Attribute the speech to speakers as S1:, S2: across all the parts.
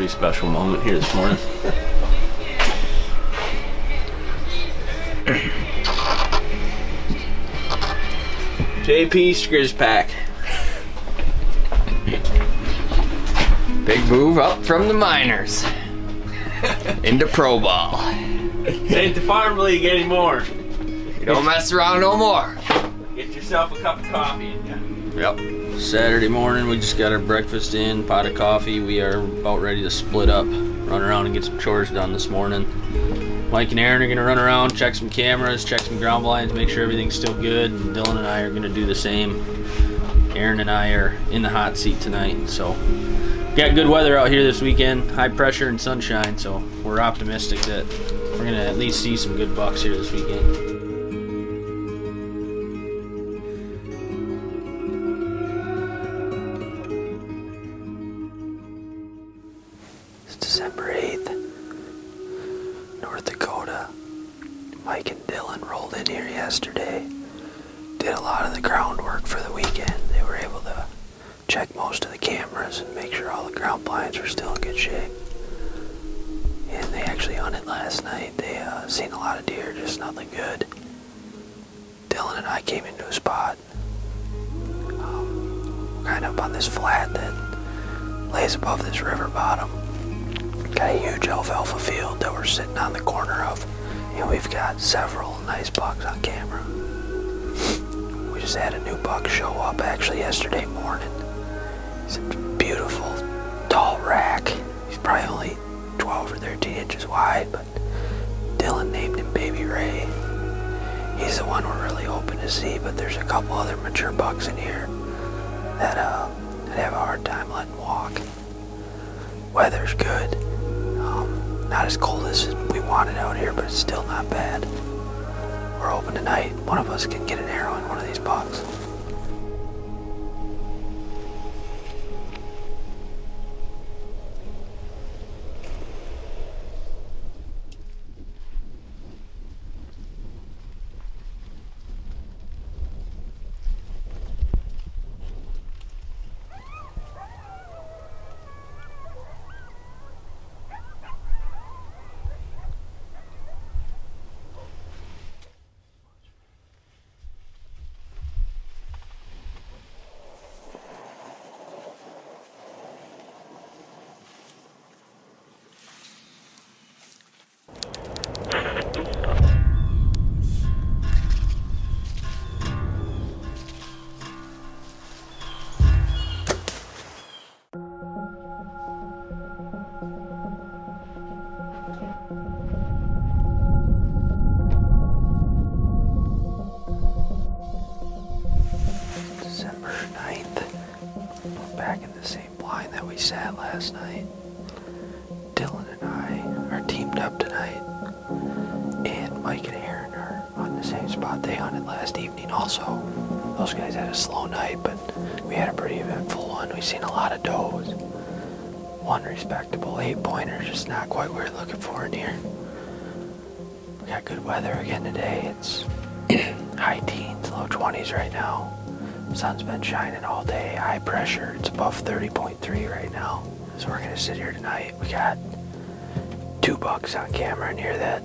S1: pretty special moment here this morning. JP Skriz Pack.
S2: Big move up from the minors into pro ball.
S1: Ain't the farm league anymore.
S2: You don't mess around no more.
S1: Get yourself a cup of coffee.
S2: Yep.
S1: Saturday morning, we just got our breakfast in, pot of coffee. We are about ready to split up, run around and get some chores done this morning. Mike and Aaron are going to run around, check some cameras, check some ground blinds, make sure everything's still good. And Dylan and I are going to do the same. Aaron and I are in the hot seat tonight. So, got good weather out here this weekend, high pressure and sunshine. So, we're optimistic that we're going to at least see some good bucks here this weekend.
S3: December 8th, North Dakota. Mike and Dylan rolled in here yesterday. Did a lot of the groundwork for the weekend. They were able to check most of the cameras and make sure all the ground blinds were still in good shape. And they actually hunted last night. They seen a lot of deer, just nothing good. Dylan and I came into a spot kind of up on this flat that lays above this river bottom. Got a huge alfalfa field that we're sitting on the corner of, and we've got several nice bucks on camera. We just had a new buck show up actually yesterday morning. He's a beautiful, tall rack. He's probably only 12 or 13 inches wide, but Dylan named him Baby Ray. He's the one we're really hoping to see, but there's a couple other mature bucks in here that I'd have a hard time letting walk. Weather's good. Not as cold as we wanted out here, but it's still not bad. We're hoping tonight one of us can get an arrow in one of these bucks. December 9th. We're back in the same blind that we sat last night. Dylan and I are teamed up tonight. And Mike and Aaron are on the same spot they hunted last evening also. Those guys had a slow night, but we had a pretty eventful one. We've seen a lot of does. One respectable 8-pointer, just not quite what we're looking for in here. We got good weather again today. It's high teens, low 20s right now. Sun's been shining all day, high pressure. It's above 30.3 right now. So we're gonna sit here tonight. We got 2 bucks on camera in here that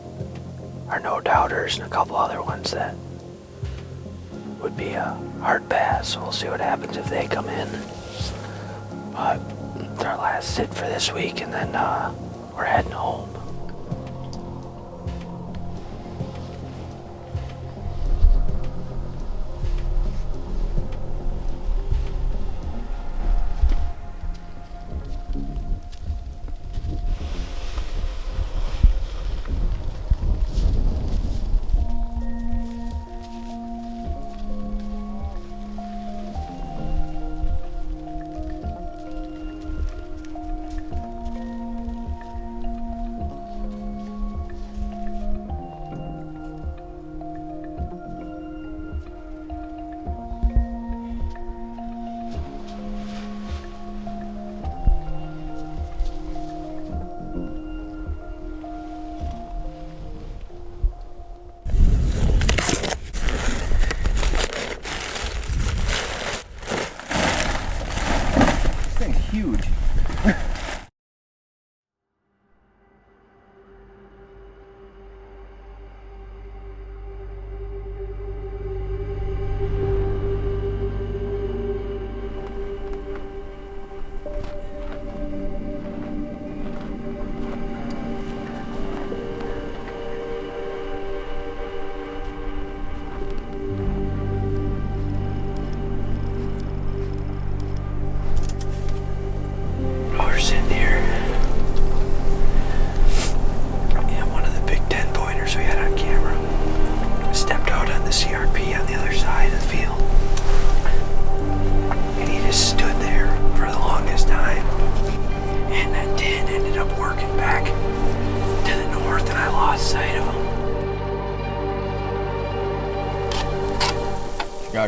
S3: are no doubters and a couple other ones that would be a hard pass. So we'll see what happens if they come in. But it's our last sit for this week, and then we're heading home.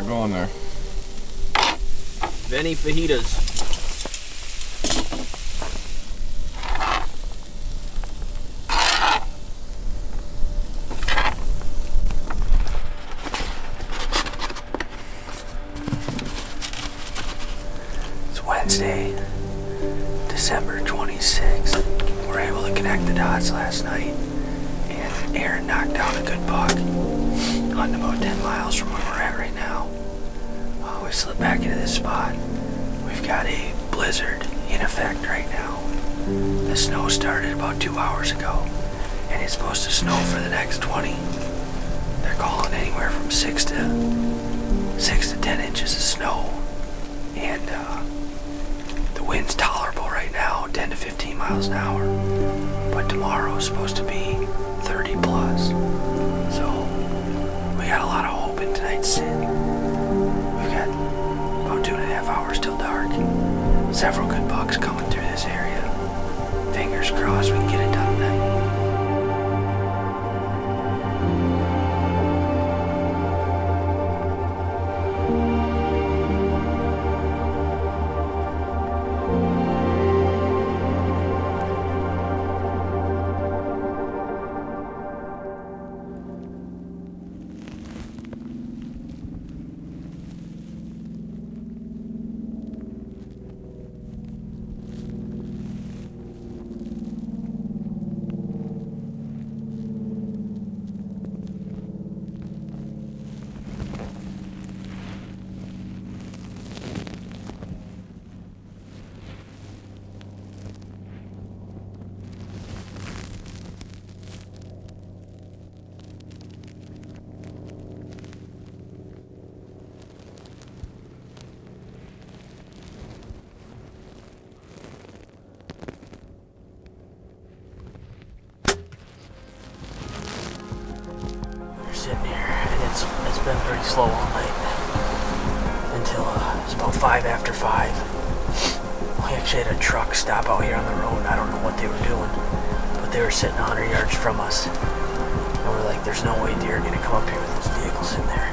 S2: got going there?
S1: Benny fajitas.
S3: It's Wednesday, December 26th. We were able to connect the dots last night, and Aaron knocked down a good buck, hunting about 10 miles from where we're at right now. We slipped back into this spot. We've got a blizzard in effect right now. The snow started about 2 hours ago, and it's supposed to snow for the next 20. They're calling anywhere from 6 to 10 inches of snow, and the wind's tolerable right now, 10 to 15 miles an hour. But tomorrow is supposed to be 30 plus. So we got a lot of hope in tonight's sit. We've got about 2.5 hours till dark. Several good bucks coming through this area. Fingers crossed we can get it done tonight. Sitting here, and it's been pretty slow all night until it's about 5 after 5. We actually had a truck stop out here on the road. I don't know what they were doing, but they were sitting 100 yards from us, and we're like, there's no way deer are gonna come up here with this vehicle sitting there.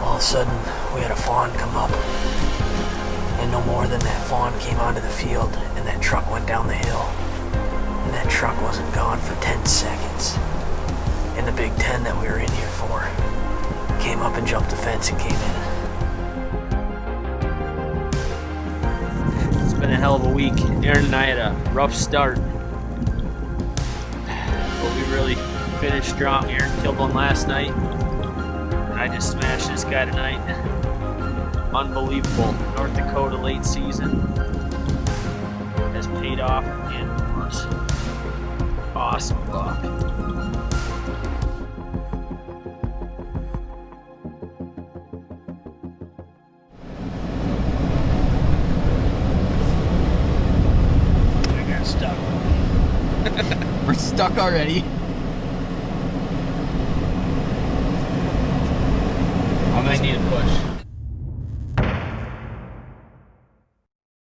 S3: All of a sudden, we had a fawn come up, and no more than that fawn came onto the field, and that truck went down the hill, and that truck wasn't gone for 10 seconds. And the big 10 that we were in here for came up and jumped the fence and came in.
S1: It's been a hell of a week. Aaron and I had a rough start, but we really finished strong. Aaron killed one last night, and I just smashed this guy tonight. Unbelievable. North Dakota late season has paid off in force. Awesome buck. Stuck.
S2: We're stuck already.
S1: I might need a push.